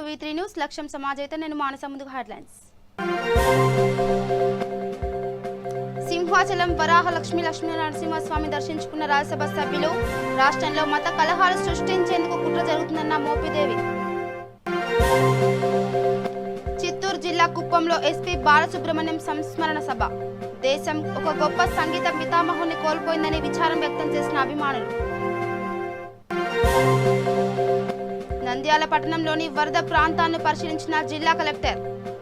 To V3 news లక్ష్యం సమాజైతే నేను మానస ముందుగా హెడ్లైన్స్. సింహాచలం వరాహ లక్ష్మీ నరసింహస్వామి దర్శించుకున్న రాజ్యసభ సభ్యులు. రాష్ట్రంలో మత కలహాలు సృష్టించేందుకు కుట్ర జరుగుతుందన్న మోపిదేవి. చిత్తూరు జిల్లా కుప్పంలో ఎస్పీ బాలసుబ్రహ్మణ్యం సంస్మరణ సభ. దేశం ఒక గొప్ప సంగీత పితామహుని కోల్పోయిందని విచారం వ్యక్తం చేసిన అభిమానులు. నంద్యాల పట్టణంలోని వరద ప్రాంతాన్ని పరిశీలించిన జిల్లా కలెక్టర్.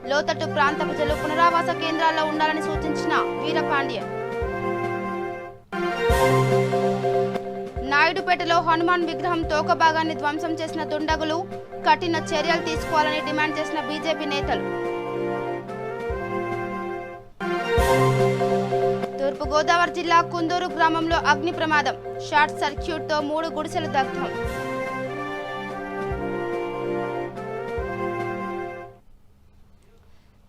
లోతట్టు ప్రాంత ప్రజలు పునరావాస కేంద్రాల్లో ఉండాలని సూచించిన వీరపాండ్యన్. నాయుడుపేటలో హనుమాన్ విగ్రహం తోక భాగాన్ని ధ్వంసం చేసిన దుండగులు. కఠిన చర్యలు తీసుకోవాలని డిమాండ్ చేసిన బీజేపీ నేతలు. తూర్పుగోదావరి జిల్లా కుందూరు గ్రామంలో అగ్ని ప్రమాదం. షార్ట్ సర్క్యూట్ తో 3 గుడిసెలు దగ్ధం.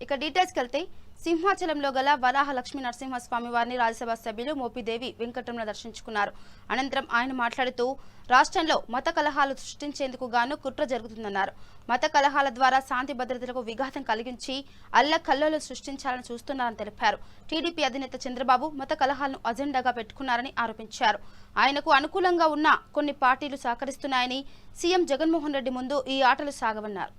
ఇక డీటెయిల్స్కి వెళ్తే సింహాచలంలో గల వరాహ లక్ష్మీ నరసింహస్వామి వారిని రాజ్యసభ సభ్యులు మోపిదేవి వెంకటరమణ దర్శించుకున్నారు. అనంతరం ఆయన మాట్లాడుతూ రాష్ట్రంలో మత కలహాలు సృష్టించేందుకు గాను కుట్ర జరుగుతుందన్నారు. మత కలహాల ద్వారా శాంతి భద్రతలకు విఘాతం కలిగించి అల్లకల్లోలు సృష్టించాలని చూస్తున్నారని తెలిపారు. టీడీపీ అధినేత చంద్రబాబు మత కలహాలను అజెండాగా పెట్టుకున్నారని ఆరోపించారు. ఆయనకు అనుకూలంగా ఉన్న కొన్ని పార్టీలు సహకరిస్తున్నాయని, సీఎం జగన్మోహన్ రెడ్డి ముందు ఈ ఆటలు సాగవన్నారు.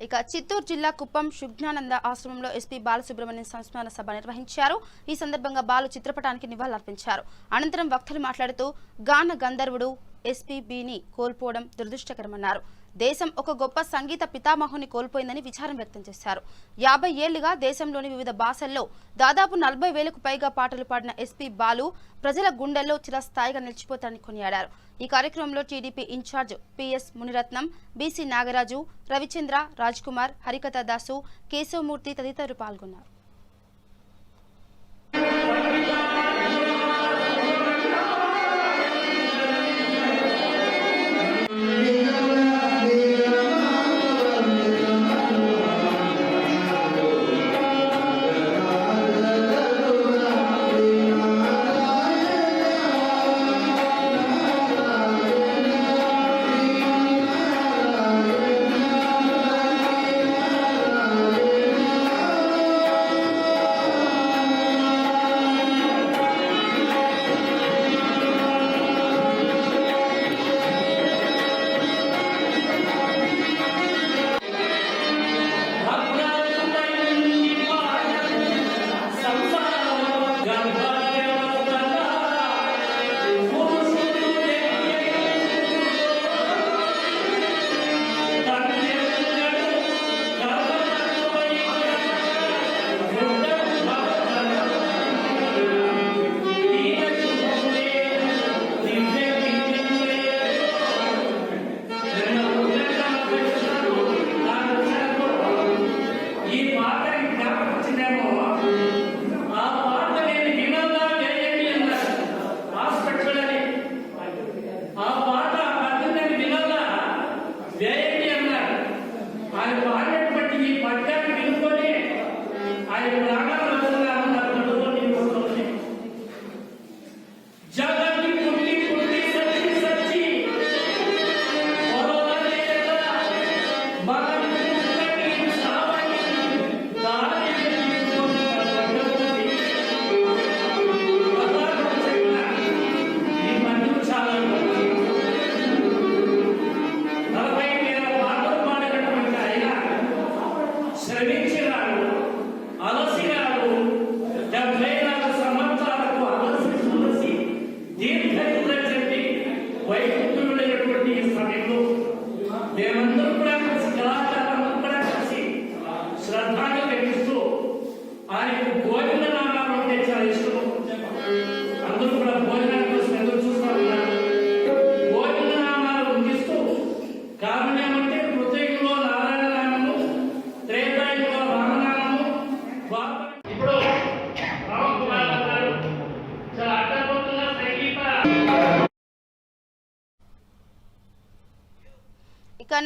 ఇక చిత్తూరు జిల్లా కుప్పం శుభ్జ్ఞానంద ఆశ్రమంలో ఎస్పీ బాలసుబ్రహ్మణ్యం సంస్మరణ సభ నిర్వహించారు. ఈ సందర్భంగా బాలు చిత్రపటానికి నివాళులర్పించారు. అనంతరం వక్తలు మాట్లాడుతూ గాన గంధర్వుడు ఎస్పీబీని కోల్పోవడం దురదృష్టకరమన్నారు. దేశం ఒక గొప్ప సంగీత పితామహుని కోల్పోయిందని విచారం వ్యక్తం చేశారు. 50 ఏళ్లుగా దేశంలోని వివిధ భాషల్లో దాదాపు 40,000కు పైగా పాటలు పాడిన ఎస్పీ బాలు ప్రజల గుండెల్లో చిరస్థాయిగా నిలిచిపోతారని కొనియాడారు. ఈ కార్యక్రమంలో TDP incharge PS Muniratnam, BC Nagaraju, Ravichandra, Raj Kumar, Harikatha Dasu, Keshavamurthy తదితరులు పాల్గొన్నారు.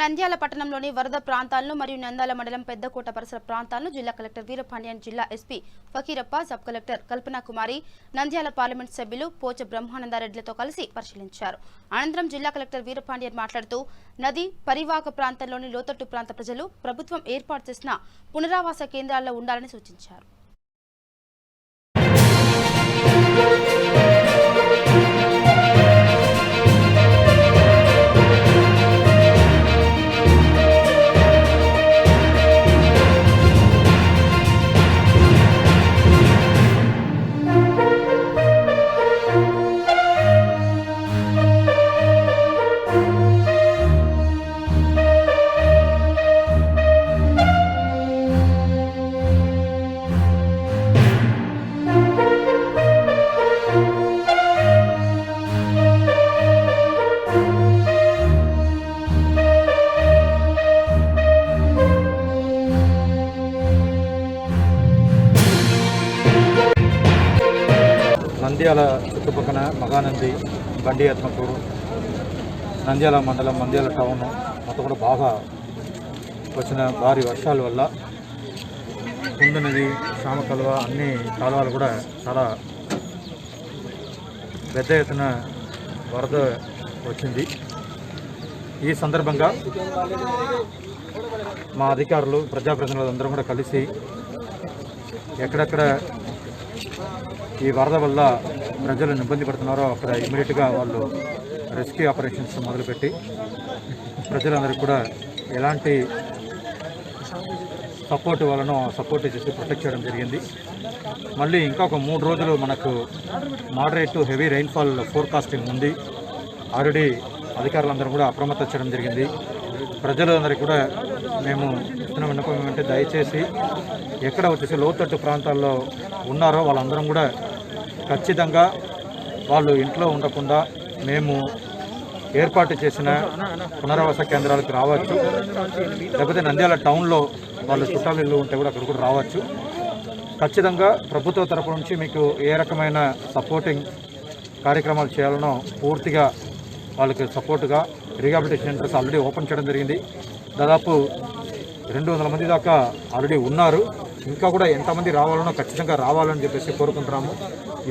నంద్యాల పట్టణంలోని వరద ప్రాంతాలను మరియు నంద్యాల మండలం పెద్దకోట పరిసర ప్రాంతాలను జిల్లా కలెక్టర్ వీరపాండ్యన్, జిల్లా ఎస్పీ ఫకీరప్ప, సబ్ కలెక్టర్ కల్పనా కుమారి, నంద్యాల పార్లమెంట్ సభ్యులు పోచ బ్రహ్మానందరెడ్డిలతో కలిసి పరిశీలించారు. అనంతరం జిల్లా కలెక్టర్ వీరపాండ్యన్ మాట్లాడుతూ నది పరివాహక ప్రాంతంలోని లోతట్టు ప్రాంత ప్రజలు ప్రభుత్వం ఏర్పాటు చేసిన పునరావాస కేంద్రాల్లో ఉండాలని సూచించారు. నంద్యాల చుట్టుపక్కల మహానంది, బండి ఆత్మకూరు, నంద్యాల మండలం, నంద్యాల టౌన్ మొత్తం కూడా బాగా వచ్చిన భారీ వర్షాల వల్ల కుంద నది, శామకలువ అన్ని కాలువలు కూడా చాలా పెద్ద ఎత్తున వరద వచ్చింది. ఈ సందర్భంగా మా అధికారులు, ప్రజాప్రతినిధులు అందరం కూడా కలిసి ఎక్కడెక్కడ ఈ వరద వల్ల ప్రజలు ఇబ్బంది పడుతున్నారో అక్కడ ఇమీడియట్గా వాళ్ళు రెస్క్యూ ఆపరేషన్స్ మొదలుపెట్టి ప్రజలందరికీ కూడా ఎలాంటి సపోర్ట్ వలన సపోర్ట్ చేసి ప్రొటెక్ట్ చేయడం జరిగింది. మళ్ళీ ఇంకా ఒక 3 రోజులు మనకు moderate to heavy rainfall forecasting ఉంది. ఆల్రెడీ అధికారులందరూ కూడా అప్రమత్తం చేయడం జరిగింది. ప్రజలందరికీ కూడా మేము ఇస్తున్న విన్నపం ఏమంటే దయచేసి ఎక్కడ వచ్చేసి లోతట్టు ప్రాంతాల్లో ఉన్నారో వాళ్ళందరం కూడా ఖచ్చితంగా వాళ్ళు ఇంట్లో ఉండకుండా మేము ఏర్పాటు చేసిన పునరావాస కేంద్రాలకు రావచ్చు. లేకపోతే నంద్యాల టౌన్లో వాళ్ళు చుట్టాలు ఇల్లు ఉంటే కూడా అక్కడ కూడా రావచ్చు. ఖచ్చితంగా ప్రభుత్వ తరపు నుంచి మీకు ఏ రకమైన సపోర్టింగ్ కార్యక్రమాలు చేయాలనో పూర్తిగా వాళ్ళకి సపోర్టుగా రీహాబిలిటేషన్ సెంటర్స్ ఆల్రెడీ ఓపెన్ చేయడం జరిగింది. దాదాపు 200 మంది దాకా ఆల్రెడీ ఉన్నారు. ఇంకా కూడా ఎంతమంది రావాలనో ఖచ్చితంగా రావాలని చెప్పేసి కోరుకుంటున్నాము.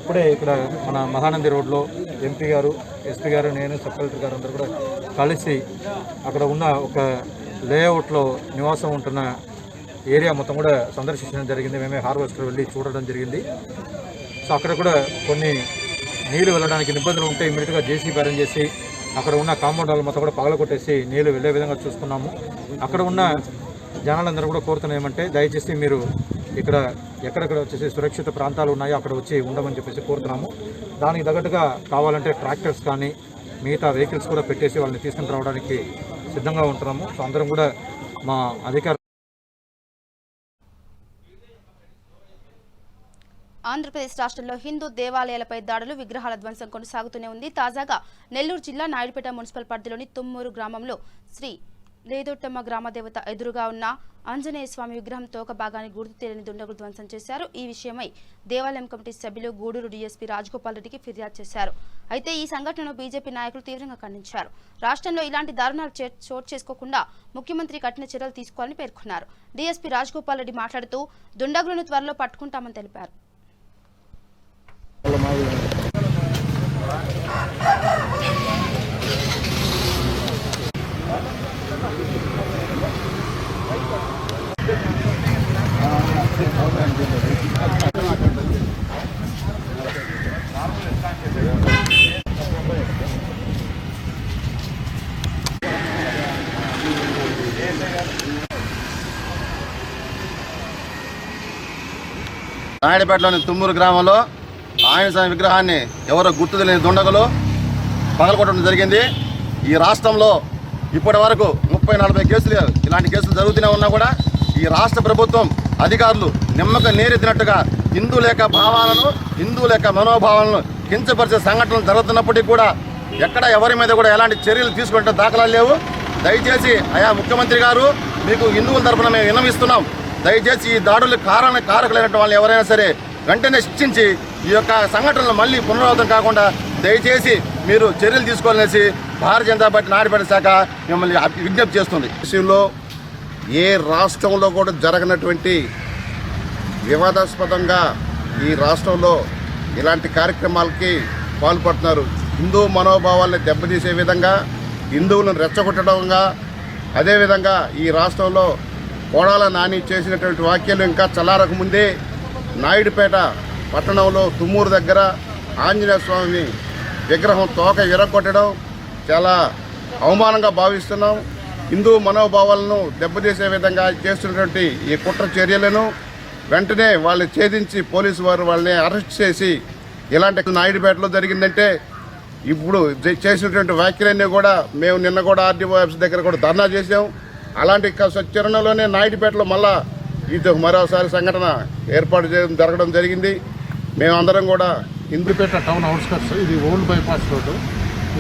ఇప్పుడే ఇక్కడ మన మహానంది రోడ్లో ఎంపీ గారు, ఎస్పీ గారు, నేను, సబ్ కలెక్టర్ గారు అందరూ కూడా కలిసి అక్కడ ఉన్న ఒక లేఅవుట్లో నివాసం ఉంటున్న ఏరియా మొత్తం కూడా సందర్శించడం జరిగింది. మేమే హార్వెస్టర్ వెళ్ళి చూడడం జరిగింది. సో అక్కడ కూడా కొన్ని నీళ్లు వెళ్ళడానికి ఇబ్బందులు ఉంటే ఇమీడియట్గా జేసీబీ అరేంజ్ చేసి అక్కడ ఉన్న కాంపౌండ్ వాళ్ళు మొత్తం కూడా పగలగొట్టేసి నీళ్లు వెళ్ళే విధంగా చూసుకున్నాము. అక్కడ ఉన్న జనాలందరూ కూడా కోరుతున్న ఏమంటే దయచేసి మీరు ఇక్కడ ఎక్కడెక్కడ వచ్చేసి సురక్షిత ప్రాంతాలు ఉన్నాయో అక్కడ వచ్చి ఉండమని చెప్పేసి కోరుతున్నాము. దానికి తగ్గట్టుగా కావాలంటే ట్రాక్టర్స్ కానీ మిగతా వెహికల్స్ కూడా పెట్టేసి వాళ్ళని తీసుకుని రావడానికి సిద్ధంగా ఉంటున్నాము. సో అందరం కూడా మా అధికారులు. ఆంధ్రప్రదేశ్ రాష్ట్రంలో హిందూ దేవాలయాలపై దాడులు, విగ్రహాల ధ్వంసం కొనసాగుతూనే ఉంది. తాజాగా నెల్లూరు జిల్లా నాయుడుపేట మున్సిపల్ పరిధిలోని తుమ్మూరు గ్రామంలో శ్రీ లేదొట్టమ్మ గ్రామదేవత ఎదురుగా ఉన్న ఆంజనేయ స్వామి విగ్రహం తోక భాగాన్ని గుర్తు తెలియని దుండగులు ధ్వంసం చేశారు. ఈ విషయమై దేవాలయం కమిటీ సభ్యులు గూడూరు డీఎస్పీ రాజగోపాల్ రెడ్డికి ఫిర్యాదు చేశారు. అయితే ఈ సంఘటనను బీజేపీ నాయకులు తీవ్రంగా ఖండించారు. రాష్ట్రంలో ఇలాంటి దారుణాలు చోటు చేసుకోకుండా ముఖ్యమంత్రి కఠిన చర్యలు తీసుకోవాలని పేర్కొన్నారు. డీఎస్పీ రాజగోపాల్ రెడ్డి మాట్లాడుతూ దుండగులను త్వరలో పట్టుకుంటామని తెలిపారు. నాయుడుపేటలోని తుమ్మూరు గ్రామంలో ఆంజనేయ స్వామి విగ్రహాన్ని ఎవరో గుర్తు తెలియని దుండగులు పగలగొట్టడం జరిగింది. ఈ రాష్ట్రంలో ఇప్పటి వరకు 30-40 కేసులు ఇలాంటి కేసులు జరుగుతూనే ఉన్నా కూడా ఈ రాష్ట్ర ప్రభుత్వం అధికారులు నిమ్మక నీరెత్తినట్టుగా హిందూ లేక భావాలను, హిందూ లేక మనోభావాలను కించపరిచే సంఘటనలు జరుగుతున్నప్పటికీ కూడా ఎక్కడ ఎవరి మీద కూడా ఎలాంటి చర్యలు తీసుకుంటే దాఖలాలు లేవు. దయచేసి అయా ముఖ్యమంత్రి గారు, మీకు హిందువుల తరఫున మేము విన్నవిస్తున్నాం. దయచేసి ఈ దాడులకు కారకులైనటువంటి వాళ్ళు ఎవరైనా సరే వెంటనే శిక్షించి ఈ యొక్క సంఘటనలు మళ్ళీ పునరావృతం కాకుండా దయచేసి మీరు చర్యలు తీసుకోవాలనేసి భారతీయ జనతా పార్టీ నాయుడుపేట శాఖ మిమ్మల్ని విజ్ఞప్తి చేస్తుంది. విషయంలో ఏ రాష్ట్రంలో కూడా జరగనటువంటి వివాదాస్పదంగా ఈ రాష్ట్రంలో ఇలాంటి కార్యక్రమాలకి పాల్పడుతున్నారు. హిందూ మనోభావాల్ని దెబ్బతీసే విధంగా, హిందువులను రెచ్చగొట్టడంగా, అదేవిధంగా ఈ రాష్ట్రంలో కోడాల నాని చేసినటువంటి వ్యాఖ్యలు ఇంకా చల్లారక ముందే నాయుడుపేట పట్టణంలో తుమ్మూరు దగ్గర ఆంజనేయ స్వామి విగ్రహం తోక విరగొట్టడం చాలా అవమానంగా భావిస్తున్నాం. హిందూ మనోభావాలను దెబ్బతీసే విధంగా చేస్తున్నటువంటి ఈ కుట్ర చర్యలను వెంటనే వాళ్ళని ఛేదించి పోలీసు వారు వాళ్ళని అరెస్ట్ చేసి, ఇలాంటి నాయుడుపేటలో జరిగిందంటే ఇప్పుడు చేసినటువంటి వ్యాఖ్యలన్నీ కూడా మేము నిన్న కూడా ఆర్డీఓ ఆఫీస్ దగ్గర కూడా ధర్నా చేసాం. అలాంటి చరణంలోనే నాయుడుపేటలో మళ్ళా ఇది మరోసారి సంఘటన ఏర్పాటు జరగడం జరిగింది. మేమందరం కూడా ఇందుపేట టౌన్ అవుట్స్కట్స్, ఇది ఓల్డ్ బైపాస్ రోడ్డు.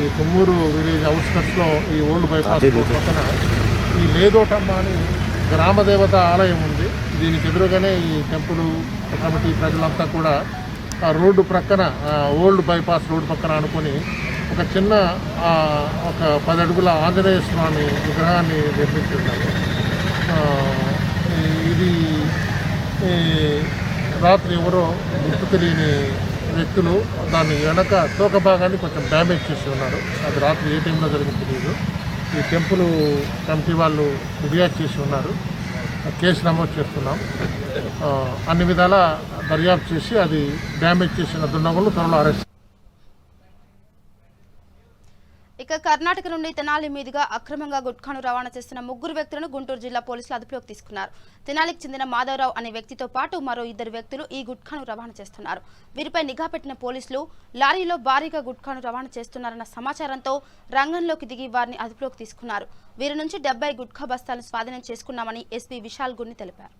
ఈ తుమ్మూరు విలేజ్ అవుట్స్కట్స్లో ఈ ఓల్డ్ బైపాస్ రోడ్ పక్కన ఈ లేదోటమ్మ అని గ్రామదేవత ఆలయం ఉంది. దీనికి ఎదురుగానే ఈ టెంపుల్ కమిటీ ప్రజలంతా కూడా ఆ రోడ్డు ప్రక్కన, ఓల్డ్ బైపాస్ రోడ్డు పక్కన అనుకొని ఒక చిన్న ఒక 10 అడుగుల ఆంజనేయ స్వామి విగ్రహాన్ని నిర్మించున్నారు. ఇది రాత్రి ఎవరో గుర్తు తెలియని వ్యక్తులు దాని వెనక తోక భాగాన్ని కొంచెం డ్యామేజ్ చేసి ఉన్నారు. అది రాత్రి ఏ టైంలో జరిగింది తెలియదు. ఈ టెంపుల్ కమిటీ వాళ్ళు రియాక్ట్ చేసి ఉన్నారు. కేసు నమోదు చేస్తున్నాం. అన్ని విధాల దర్యాప్తు చేసి అది డ్యామేజ్ చేసిన దుండగులు త్వరలో అరెస్ట్. ఇక కర్ణాటక నుండి తెనాలి మీదుగా అక్రమంగా గుట్కాను రవాణా చేస్తున్న 3 వ్యక్తులను గుంటూరు జిల్లా పోలీసులు అదుపులోకి తీసుకున్నారు. తెనాలికి చెందిన మాధవరావు అనే వ్యక్తితో పాటు మరో 2 వ్యక్తులు ఈ గుట్కాను రవాణా చేస్తున్నారు. వీరిపై నిఘా పెట్టిన పోలీసులు లారీలో భారీగా గుట్కాను రవాణా చేస్తున్నారన్న సమాచారంతో రంగంలోకి దిగి వారిని అదుపులోకి తీసుకున్నారు. వీరి నుంచి 70 గుట్కా బస్తాలను స్వాధీనం చేసుకున్నామని ఎస్పీ విశాల్ గున్ని తెలిపారు.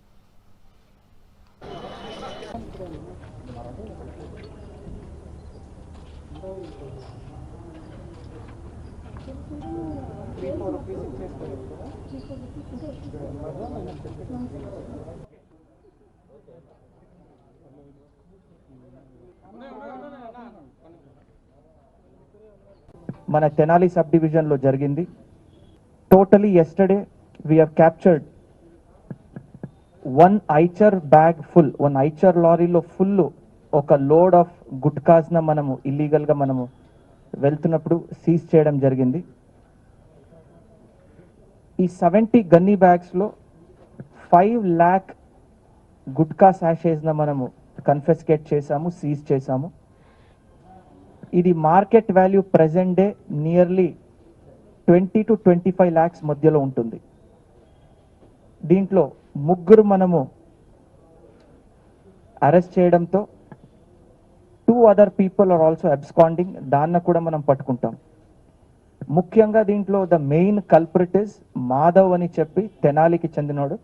మన తెనాలి సబ్ డివిజన్ లో జరిగింది. Totally yesterday we have captured one Eicher bag full, one Eicher లారీలో ఫుల్ ఒక లోడ్ ఆఫ్ గుట్కాస్ న మనము ఇల్లీగల్ గా మనము వెళ్తున్నప్పుడు సీజ్ చేయడం జరిగింది. ఈ 70 గన్నీ బ్యాగ్స్ లో 5 lakh గుట్కా సాషేస్ న మనము కన్ఫెస్కేట్ చేసాము, సీజ్ చేసాము. ఇది market value present day nearly 20 to 25 lakhs మధ్యలో ఉంటుంది. దీంట్లో 3 మనము అరెస్ట్ చేయడంతో 2 other people are also absconding. దాన్ని కూడా మనం పట్టుకుంటాం. ముఖ్యంగా దీంట్లో the main culprit is Madhav అని చెప్పి తెనాలికి చెందినోడు.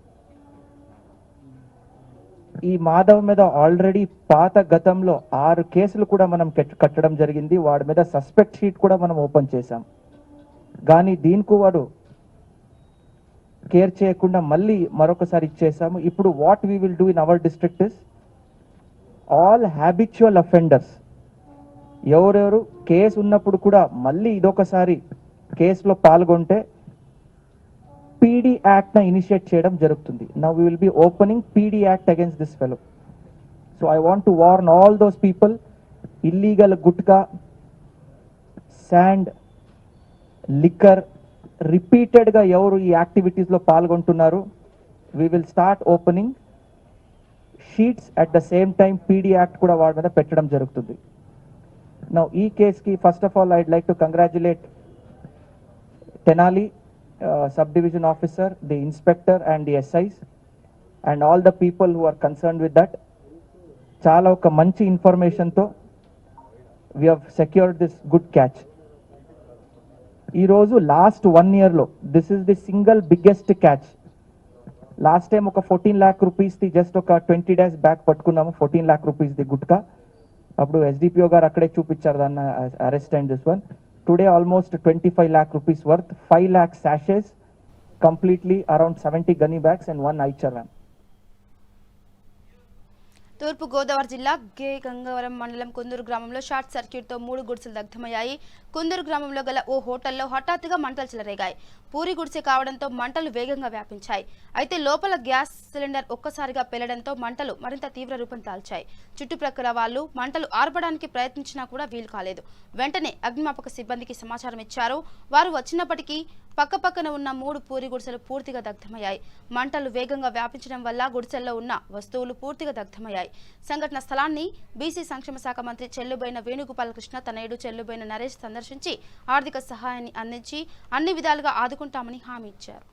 ఈ మాధవ్ మీద ఆల్రెడీ పాత గతంలో 6 కేసులు కూడా మనం కట్టడం జరిగింది. వాడి మీద సస్పెక్ట్ షీట్ కూడా మనం ఓపెన్ చేశాం. కానీ దీనికి వాడు కేర్ చేయకుండా మళ్ళీ మరొకసారి ఇచ్చేసాము. ఇప్పుడు what we will do in our district is all habitual offenders, ఎవరెవరు కేసు ఉన్నప్పుడు కూడా మళ్ళీ ఇదొకసారి కేసులో పాల్గొంటే పీడీ యాక్ట్ న ఇనిషియేట్ చేయడం జరుగుతుంది. Now we will be opening P D act against this fellow. So I want to warn all those people, illegal gutka, sand, liquor రిపీటెడ్గా ఎవరు ఈ యాక్టివిటీస్లో పాల్గొంటున్నారు, we will start opening sheets at the same time P D act కూడా వాడి మీద పెట్టడం జరుగుతుంది. నౌ ఈ కేసుకి first of all I'd like to congratulate Tenali sub division officer, the inspector and the SIs and all the people who are concerned with that. చాలా ఒక మంచి ఇన్ఫర్మేషన్తో we have secured this good catch. ఈరోజు last 1 yearలో this is the single biggest catch. Last time ఒక 14 lakh రూపీస్ది just ఒక 20 days back పట్టుకున్నాము. 14 lakh రూపీస్ది గుట్కా. అప్పుడు ఎస్డిపిఓ గారు అక్కడే చూపించారు దాన్ని arrest and this one. Today almost 25 lakh rupees worth, 5 lakh sachets, completely around 70 gunny bags and 1 Eicher van. తూర్పు గోదావరి జిల్లా గంగవరం మండలం కుందూరు గ్రామంలో షార్ట్ సర్క్యూట్తో 3 గుడిసెలు దగ్ధమయ్యాయి. కుందూరు గ్రామంలో గల ఓ హోటల్లో హఠాత్తుగా మంటలు చెలరేగాయి. పూరి గుడిసె కావడంతో మంటలు వేగంగా వ్యాపించాయి. అయితే లోపల గ్యాస్ సిలిండర్ ఒక్కసారిగా పేలడంతో మంటలు మరింత తీవ్ర రూపం దాల్చాయి. చుట్టుప్రక్కల వాళ్ళు మంటలు ఆర్పడానికి ప్రయత్నించినా కూడా వీలు కాలేదు. వెంటనే అగ్నిమాపక సిబ్బందికి సమాచారం ఇచ్చారు. వారు వచ్చినప్పటికీ పక్కపక్కన ఉన్న 3 పూరి గుడిసెలు పూర్తిగా దగ్ధమయ్యాయి. మంటలు వేగంగా వ్యాపించడం వల్ల గుడిసెల్లో ఉన్న వస్తువులు పూర్తిగా దగ్ధమయ్యాయి. సంఘటన స్థలాన్ని బీసీ సంక్షేమ శాఖ మంత్రి చెల్లుబోయిన వేణుగోపాలకృష్ణ తనయుడు చెల్లుబోయిన నరేష్ సందర్శించి ఆర్థిక సహాయాన్ని అందించి అన్ని విధాలుగా ఆదుకుంటామని హామీ ఇచ్చారు.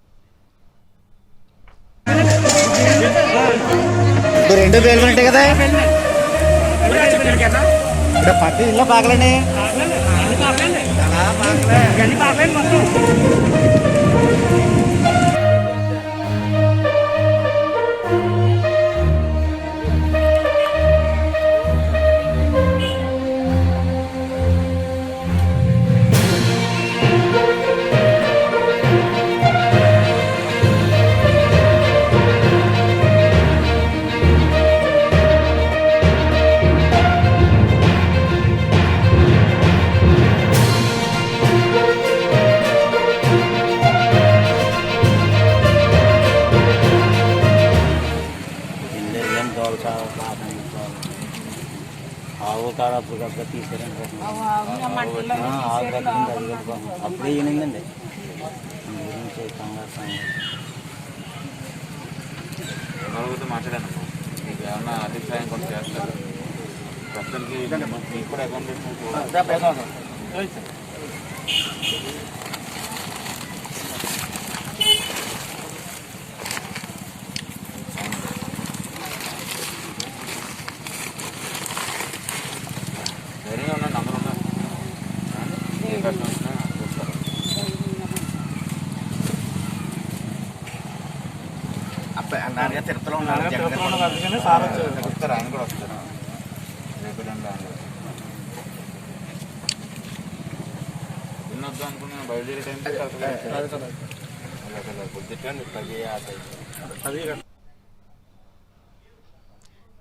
ఆవు కాడ అప్పుడు తీసుకెళ్ళండి అప్పుడే ఈయనండి ఎవరితో మాట్లాడానమ్మా మీకు ఏమన్నా ఆర్థిక సాయం కొంత చేస్తారు ప్రస్తుతానికి మీకు కూడా అకౌంట్ ధైర్యంగా ఉన్న నంబర్ ఉన్నారు ఏ కష్టం వచ్చినా చూస్తారు అన్నారుగా తిరుపతిలో ఉన్నారు అందుకని సార్ వస్తారు ఆయన కూడా వస్తారు రేపు తిన్నొద్దాం అనుకున్నా బయలుదేరే టైం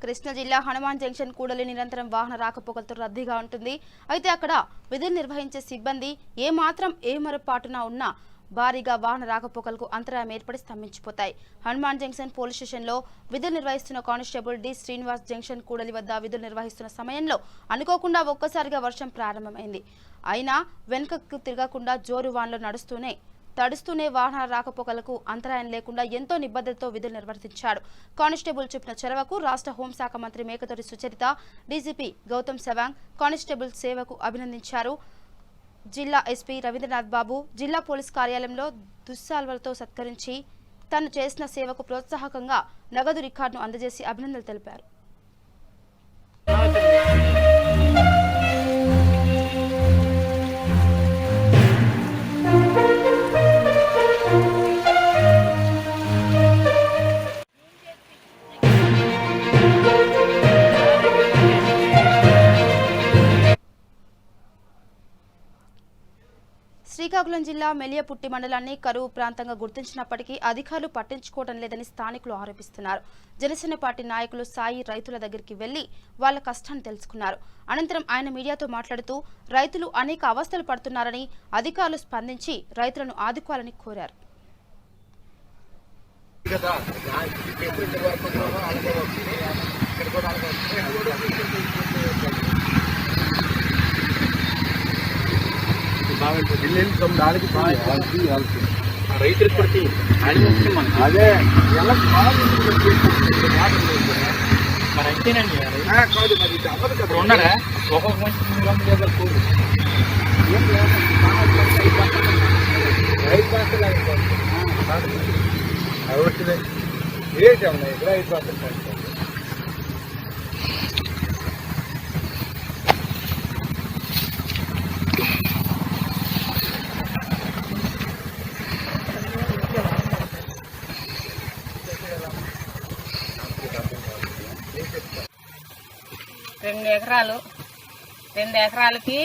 కృష్ణా జిల్లా హనుమాన్ జంక్షన్ కూడలి నిరంతరం వాహన రాకపోకలతో రద్దీగా ఉంటుంది. అయితే అక్కడ విధులు నిర్వహించే సిబ్బంది ఏమాత్రం ఏమరపాటున ఉన్నా భారీగా వాహన రాకపోకలకు అంతరాయం ఏర్పడి స్తంభించిపోతాయి. హనుమాన్ జంక్షన్ పోలీస్ స్టేషన్లో విధులు నిర్వహిస్తున్న కానిస్టేబుల్ డి శ్రీనివాస్ జంక్షన్ కూడలి వద్ద విధులు నిర్వహిస్తున్న సమయంలో అనుకోకుండా ఒక్కసారిగా వర్షం ప్రారంభమైంది. అయినా వెనుకకు తిరగకుండా జోరు వాన్లో తడుస్తూనే వాహనాల రాకపోకలకు అంతరాయం లేకుండా ఎంతో నిబద్ధతతో విధులు నిర్వర్తించాడు. కానిస్టేబుల్ చూపిన చొరవకు రాష్ట్ర హోంశాఖ మంత్రి మేకతోటి సుచరిత, డీజీపీ గౌతమ్ సవాంగ్ కానిస్టేబుల్ సేవకు అభినందించారు. జిల్లా ఎస్పీ రవీంద్రనాథ్ బాబు జిల్లా పోలీస్ కార్యాలయంలో దుస్సాల్వలతో సత్కరించి తను చేసిన సేవకు ప్రోత్సాహకంగా నగదు రికార్డును అందజేసి అభినందనలు తెలిపారు. శ్రీకాకుళం జిల్లా మెలియపుట్టి మండలాన్ని కరువు ప్రాంతంగా గుర్తించినప్పటికీ అధికారులు పట్టించుకోవడం లేదని స్థానికులు ఆరోపిస్తున్నారు. జనసేన పార్టీ నాయకులు సాయి రైతుల దగ్గరికి వెళ్లి వాళ్ల కష్టాన్ని తెలుసుకున్నారు. అనంతరం ఆయన మీడియాతో మాట్లాడుతూ రైతులు అనేక అవస్థలు పడుతున్నారని అధికారులు స్పందించి రైతులను ఆదుకోవాలని కోరారు. రైతులకు పడితే అదే మరి అంతేనండి ఉన్నారా ఒక్కొక్క మంచి రెండు ఎకరాలకి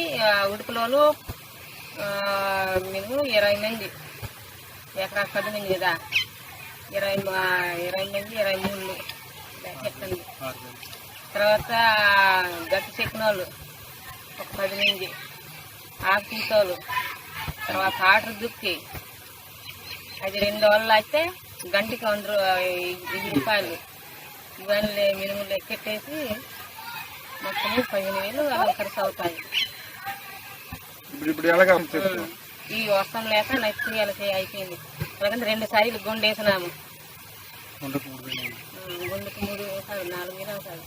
ఉడుకులోలు మేము 20 మంది ఎకరా 10 మంది కదా 20 మంది 23 చెప్పండి తర్వాత గట్టి చెక్కినోళ్ళు ఒక 10 మంది, ఆకు తీసోళ్ళు, తర్వాత ఆర్డర్ దుక్కి అది 2 రోజులు అయితే గంటకి 100 రూపాయలు ఇవన్నీ మినిమం లెక్కెట్టేసి మొత్తం 15,000 అలా ఖర్చు అవుతాయి. ఈ వర్షం లేక నచ్చి వాళ్ళకి అయిపోయింది. అలాగంటే 2 సార్లు గుండేసినాము. గుండెకు 3 4 అవుతాయి.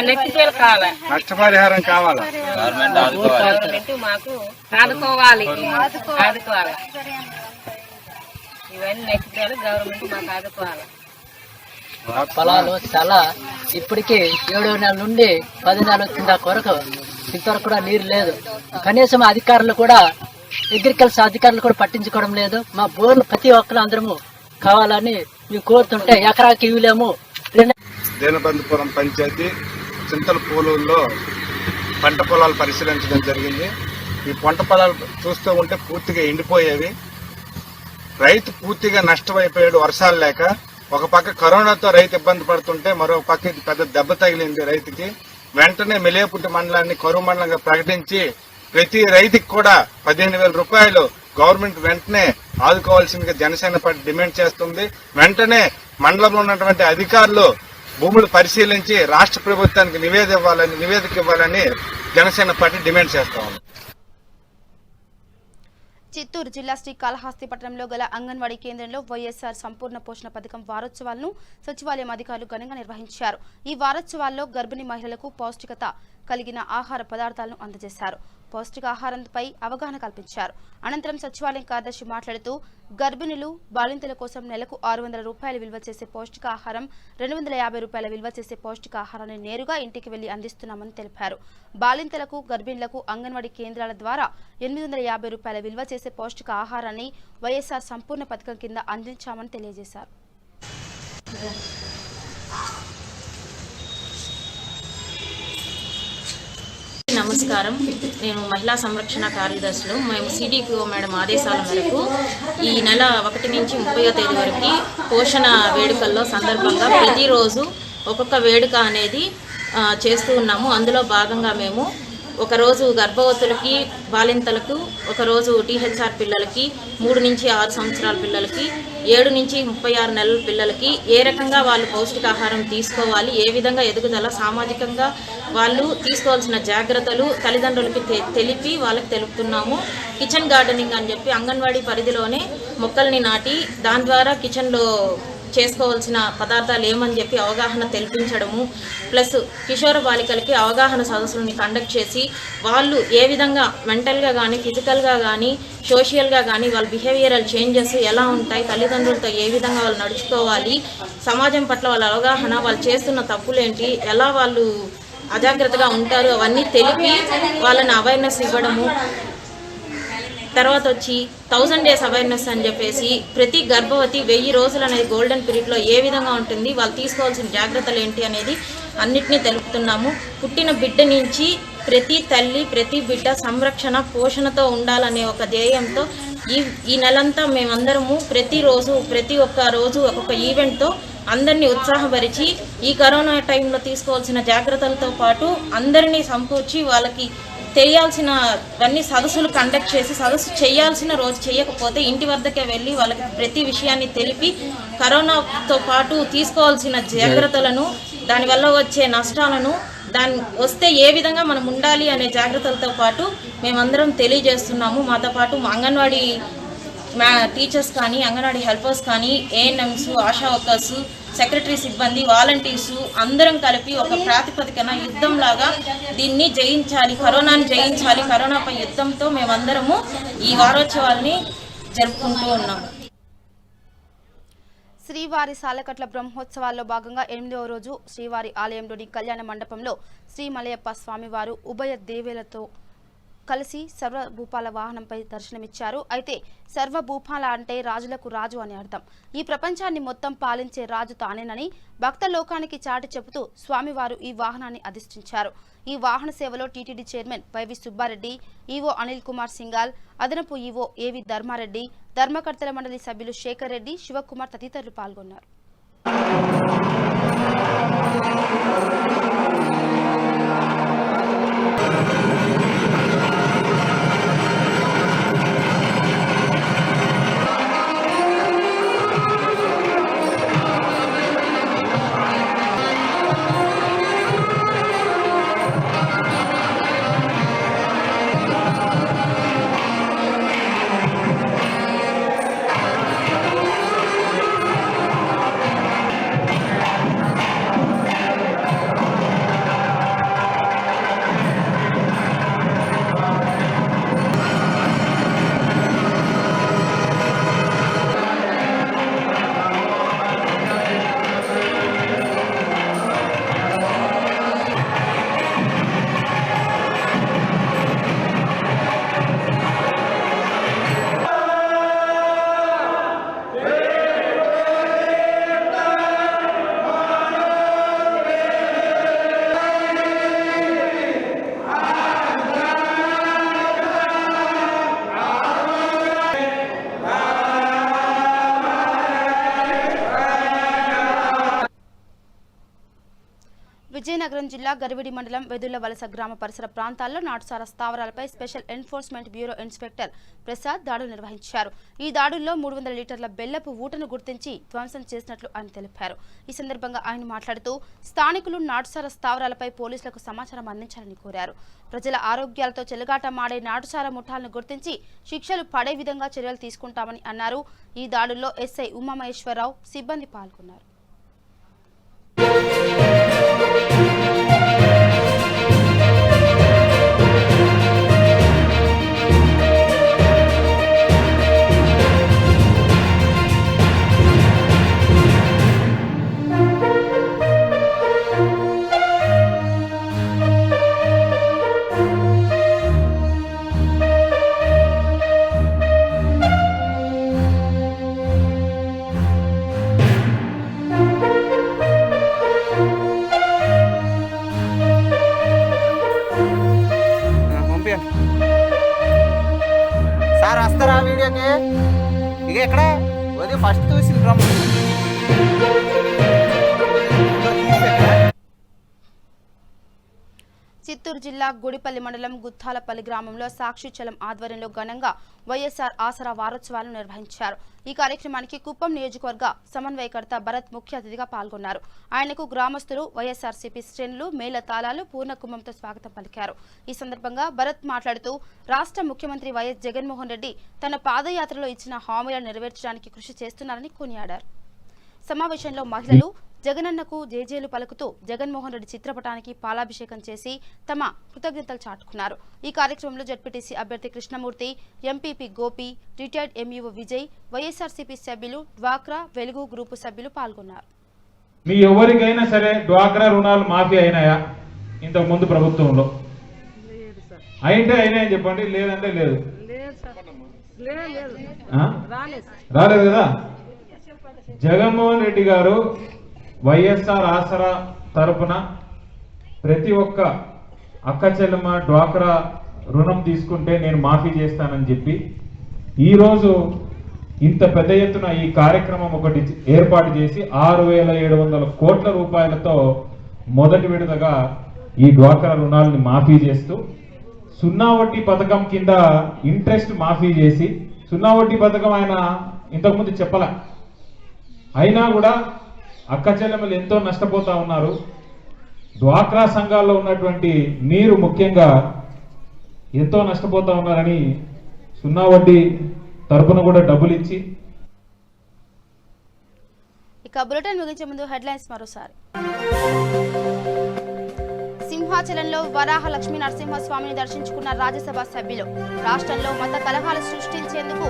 నెట్టిపేలు కావాలి, నష్టపరిహారం కావాలా? గవర్నమెంట్ మాకు ఆదుకోవాలి. ఇవన్నీ నెట్టిపేలు గవర్నమెంట్ మాకు ఆదుకోవాలి. పొలాలు చాలా ఇప్పటికీ 7వ నెల నుండి 10 నెలలు వచ్చిన కొరకు ఇంతవరకు కూడా నీరు లేదు. కనీసం అధికారులు కూడా అగ్రికల్చర్ అధికారులు కూడా పట్టించుకోవడం లేదు. మా బోర్లు ప్రతి ఒక్కరు అందరము కావాలని మేము కోరుతుంటే ఎకరాకి ఇవ్వలేము. దేనబంధపురం పంచాయతీ చింతల పూలులో పంట పొలాలు పరిశీలించడం జరిగింది. ఈ పంట పొలాలు చూస్తూ ఉంటే పూర్తిగా ఎండిపోయేవి. రైతు పూర్తిగా నష్టమైపోయాడు వర్షాలు లేక. ఒక పక్క కరోనాతో రైతు ఇబ్బంది పడుతుంటే మరో పక్క ఇది పెద్ద దెబ్బ తగిలింది రైతుకి. వెంటనే మెలియాపుట్టి మండలాన్ని కరువు మండలంగా ప్రకటించి ప్రతి రైతుకి కూడా 15,000 రూపాయలు గవర్నమెంట్ వెంటనే ఆదుకోవాల్సిందిగా జనసేన పార్టీ డిమాండ్ చేస్తుంది. వెంటనే మండలంలో ఉన్నటువంటి అధికారులు భూములు పరిశీలించి రాష్ట్ర ప్రభుత్వానికి నివేదిక ఇవ్వాలని జనసేన పార్టీ డిమాండ్ చేస్తా ఉంది. చిత్తూరు జిల్లా శ్రీకాళహస్తి పట్టణంలో గల అంగన్వాడీ కేంద్రంలో వైఎస్ఆర్ సంపూర్ణ పోషణ పథకం వారోత్సవాలను సచివాలయం అధికారులు ఘనంగా నిర్వహించారు. ఈ వారోత్సవాల్లో గర్భిణీ మహిళలకు పౌష్టికత కలిగిన ఆహార పదార్థాలను అందజేశారు. పౌష్టికాహారంపై అవగాహన కల్పించారు. అనంతరం సచివాలయం కార్యదర్శి మాట్లాడుతూ గర్భిణులు బాలింతల కోసం నెలకు 600 రూపాయలు విలువ చేసే పౌష్టికాహారం, 250 రూపాయల విలువ చేసే పౌష్టికాహారాన్ని నేరుగా ఇంటికి వెళ్లి అందిస్తున్నామని తెలిపారు. బాలింతలకు గర్భిణులకు అంగన్వాడీ కేంద్రాల ద్వారా 850 రూపాయల విలువ చేసే పౌష్టిక ఆహారాన్ని వైఎస్ఆర్ సంపూర్ణ పథకం కింద అందించామని తెలియజేశారు. నమస్కారం, నేను మహిళా సంరక్షణ కార్యదర్శులు. మేము సిడిపిఓ మేడం ఆదేశాల మేరకు ఈ నెల 1 నుంచి 30వ తేదీ వరకు పోషణ వేడుకల్లో సందర్భంగా ప్రతిరోజు ఒక్కొక్క వేడుక అనేది చేస్తూ ఉన్నాము. అందులో భాగంగా మేము ఒకరోజు గర్భవతులకి, బాలింతలకు, ఒకరోజు టీహెచ్ఆర్ పిల్లలకి, 3 నుంచి 6 సంవత్సరాల పిల్లలకి, 7 నుంచి 36 నెలల పిల్లలకి ఏ రకంగా వాళ్ళు పౌష్టికాహారం తీసుకోవాలి, ఏ విధంగా ఎదుగుదల, సామాజికంగా వాళ్ళు తీసుకోవాల్సిన జాగ్రత్తలు తల్లిదండ్రులకి తెలిపి వాళ్ళకి తెలుపుతున్నాము. కిచెన్ గార్డెనింగ్ అని చెప్పి అంగన్వాడీ పరిధిలోనే మొక్కల్ని నాటి దాని ద్వారా కిచెన్లో చేసుకోవాల్సిన పదార్థాలు ఏమని చెప్పి అవగాహన తెలిపించడము, ప్లస్ కిషోర బాలికలకి అవగాహన సదస్సులని కండక్ట్ చేసి వాళ్ళు ఏ విధంగా మెంటల్గా కానీ, ఫిజికల్గా కానీ, సోషల్గా కానీ వాళ్ళ బిహేవియరల్ చేంజెస్ ఎలా ఉంటాయి, తల్లిదండ్రులతో ఏ విధంగా వాళ్ళు నడుచుకోవాలి, సమాజం పట్ల వాళ్ళ అవగాహన, వాళ్ళు చేస్తున్న తప్పులేంటి, ఎలా వాళ్ళు అజాగ్రత్తగా ఉంటారు, అవన్నీ తెలిపి వాళ్ళని అవేర్నెస్ ఇవ్వడము. తర్వాత వచ్చి 1000 days అవేర్నెస్ అని చెప్పేసి ప్రతి గర్భవతి 1000 రోజులు అనేది గోల్డెన్ పీరియడ్లో ఏ విధంగా ఉంటుంది, వాళ్ళు తీసుకోవాల్సిన జాగ్రత్తలు ఏంటి అనేది అన్నిటినీ తెలుపుతున్నాము. పుట్టిన బిడ్డ నుంచి ప్రతి తల్లి, ప్రతి బిడ్డ సంరక్షణ, పోషణతో ఉండాలనే ఒక ధ్యేయంతో ఈ నెలంతా మేమందరము ప్రతిరోజు, ప్రతి ఒక్క రోజు ఒక్కొక్క ఈవెంట్తో అందరినీ ఉత్సాహపరిచి ఈ కరోనా టైంలో తీసుకోవాల్సిన జాగ్రత్తలతో పాటు అందరినీ సమకూర్చి వాళ్ళకి తెలియాల్సినవన్నీ సదస్సులు కండక్ట్ చేసి, సదస్సు చేయాల్సిన రోజు చేయకపోతే ఇంటి వద్దకే వెళ్ళి వాళ్ళకి ప్రతి విషయాన్ని తెలిపి కరోనాతో పాటు తీసుకోవాల్సిన జాగ్రత్తలను, దానివల్ల వచ్చే నష్టాలను, దాని వస్తే ఏ విధంగా మనం ఉండాలి అనే జాగ్రత్తలతో పాటు మేమందరం తెలియజేస్తున్నాము. మాతో పాటు అంగన్వాడీ టీచర్స్ కానీ, అంగన్వాడీ హెల్పర్స్ కానీ, ఏఎన్ఎంస్, ఆశా వర్కర్స్, సెక్రటరీ సిబ్బంది, వాలంటీర్స్ అందరం కలిపి ఒక ప్రాతిపదికన యుద్ధంలాగా దీన్ని జయించాలి, కరోనాని జయించాలి, కరోనాపై యుద్ధంతో మేమందరము ఈ వారోత్సవాల్ని జరుపుకుంటూ ఉన్నాము. శ్రీవారి సాలకట్ల బ్రహ్మోత్సవాల్లో భాగంగా 8వ రోజు శ్రీవారి ఆలయంలోని కళ్యాణ మండపంలో శ్రీ మలయప్ప స్వామివారు ఉభయ దేవేలతో కలిసి సర్వభూపాల వాహనంపై దర్శనమిచ్చారు. అయితే సర్వభూపాల అంటే రాజులకు రాజు అని అర్థం. ఈ ప్రపంచాన్ని మొత్తం పాలించే రాజు తానేనని భక్త లోకానికి చాటి చెబుతూ స్వామివారు ఈ వాహనాన్ని అధిష్ఠించారు. ఈ వాహన సేవలో టీటీడీ చైర్మన్ వైవి సుబ్బారెడ్డి, ఈవో అనిల్ కుమార్ సింగాల్, అదనపు ఈవో ఏవి ధర్మారెడ్డి, ధర్మకర్తల మండలి సభ్యులు శేఖర్ రెడ్డి, శివకుమార్ తదితరులు పాల్గొన్నారు. విజయనగరం జిల్లా గరివిడి మండలం వెదుళ్ల వలస గ్రామ పరిసర ప్రాంతాల్లో నాటుసారా స్థావరాలపై special enforcement bureau inspector Prasad దాడులు నిర్వహించారు. ఈ దాడుల్లో 300 లీటర్ల బెల్లపు ఊటను గుర్తించి ధ్వంసం చేసినట్లు ఆయన తెలిపారు. ఈ సందర్భంగా ఆయన మాట్లాడుతూ స్థానికులు నాటుసారా స్థావరాలపై పోలీసులకు సమాచారం అందించాలని కోరారు. ప్రజల ఆరోగ్యాలతో చెలగాటమాడే నాటుసారా ముఠాలను గుర్తించి శిక్షలు పడే విధంగా చర్యలు తీసుకుంటామని అన్నారు. ఈ దాడుల్లో ఎస్ఐ ఉమామహేశ్వరరావు సిబ్బంది పాల్గొన్నారు. సార్ వస్తారా వీడియోకి? ఇక ఎక్కడ ఉదయం ఫస్ట్ చూసిన రమ్మ. చిత్తూరు జిల్లా గుడిపల్లి మండలం గుత్తాలపల్లి గ్రామంలో సాక్షిచలం ఆధ్వర్యంలో ఘనంగా వైఎస్ఆర్ ఆసరా వారోత్సవాలను నిర్వహించారు. ఈ కార్యక్రమానికి కుప్పం నియోజకవర్గ సమన్వయకర్త భరత్ ముఖ్య అతిథిగా పాల్గొన్నారు. ఆయనకు గ్రామస్తులు, వైఎస్ఆర్సీపీ శ్రేణులు మేళ తాళాలు పూర్ణ కుంభంతో స్వాగతం పలికారు. ఈ సందర్భంగా భరత్ మాట్లాడుతూ రాష్ట్ర ముఖ్యమంత్రి వైఎస్ జగన్మోహన్ రెడ్డి తన పాదయాత్రలో ఇచ్చిన హామీలను నెరవేర్చడానికి కృషి చేస్తున్నారని కొనియాడారు. సమావేశంలో మహిళలు జగనన్నకు జేజేలు పలుకుతూ జగన్మోహన్ రెడ్డి చిత్రపటానికి పాలాభిషేకం చేసి తమ కృతజ్ఞతలు చాటుకున్నారు. ఈ కార్యక్రమంలో జడ్పీటీసీ అభ్యర్థి Krishnamurthy, MPP Gopi, retired MEO Vijay, YSRCP సభ్యులు, డ్వాక్రా, వెలుగు గ్రూపు సభ్యులు పాల్గొన్నారు. మీ ఎవరికైనా సరే డ్వాక్రా రుణాలు మాఫీ అయినాయా? ఇంతకు ముందు ప్రభుత్వంలో అయితే అయినాయని చెప్పండి, లేదంటే లేదు. రాలేదు కదా. జగన్మోహన్ రెడ్డి గారు వైఎస్ఆర్ ఆసరా తరపున ప్రతి ఒక్క అక్క చెల్లెమ్మ డ్వాక్రా రుణం తీసుకుంటే నేను మాఫీ చేస్తానని చెప్పి ఈరోజు ఇంత పెద్ద ఎత్తున ఈ కార్యక్రమం ఒకటి ఏర్పాటు చేసి 6,700 కోట్ల రూపాయలతో మొదటి విడతగా ఈ డ్వాక్రా రుణాలని మాఫీ చేస్తూ 0 వడ్డీ పథకం కింద ఇంట్రెస్ట్ మాఫీ చేసి 0 వడ్డీ పథకం ఆయన ఇంతకుముందు చెప్పలే. అయినా కూడా అక్క చెల్లెమ్మలు ఎంతో నష్టపోతా ఉన్నారు. డ్వాక్రా సంఘాల్లో ఉన్నటువంటి మీరు ముఖ్యంగా ఎంతో నష్టపోతా ఉన్నారని 0 వడ్డీ తరపున కూడా డబ్బులు ఇచ్చి. ఇక బులెటిన్ ముగించే ముందు హెడ్లైన్స్ మరోసారి. సింహాచలంలో వరాహ లక్ష్మీ నరసింహస్వామిని దర్శించుకున్న రాజ్యసభ సభ్యులు. రాష్ట్రంలో మత కలహాలు సృష్టించేందుకు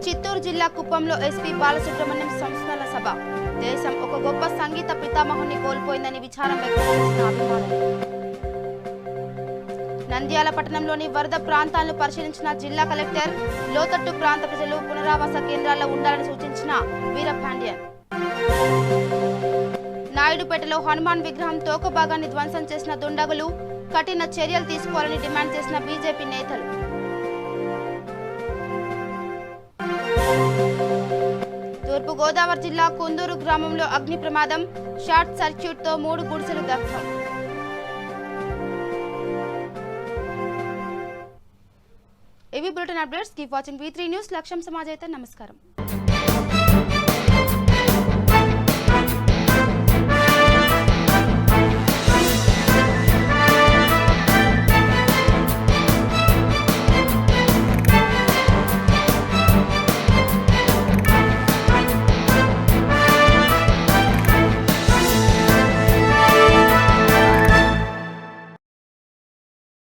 చిత్తూరు జిల్లా కుప్పంలో ఎస్పీ బాలసుబ్రహ్మణ్యం సంస్మరణ సభ. దేశం ఒక గొప్ప సంగీత పితామహుని కోల్పోయిందని విచారం వ్యక్తం చేసిన అభిమానులు. నంద్యాల పట్టణంలోని వరద ప్రాంతాలను పరిశీలించిన జిల్లా కలెక్టర్. లోతట్టు ప్రాంత ప్రజలు పునరావాస కేంద్రాల్లో ఉండాలని సూచించిన వీరపాండ్యన్. నాయుడుపేటలో హనుమాన్ విగ్రహం తోక భాగాన్ని ధ్వంసం చేసిన దుండగులు. కఠిన చర్యలు తీసుకోవాలని డిమాండ్ చేసిన బీజేపీ నేతలు. తూర్పు గోదావరి జిల్లా కుందూరు గ్రామంలో అగ్ని ప్రమాదం. షార్ట్ సర్క్యూట్ తో 3 గుడిసెలు దగ్ధం. ఇవి bulletin updates. Keep watching V3 news. లక్ష్యం సమాజ్ అయితే నమస్కారం.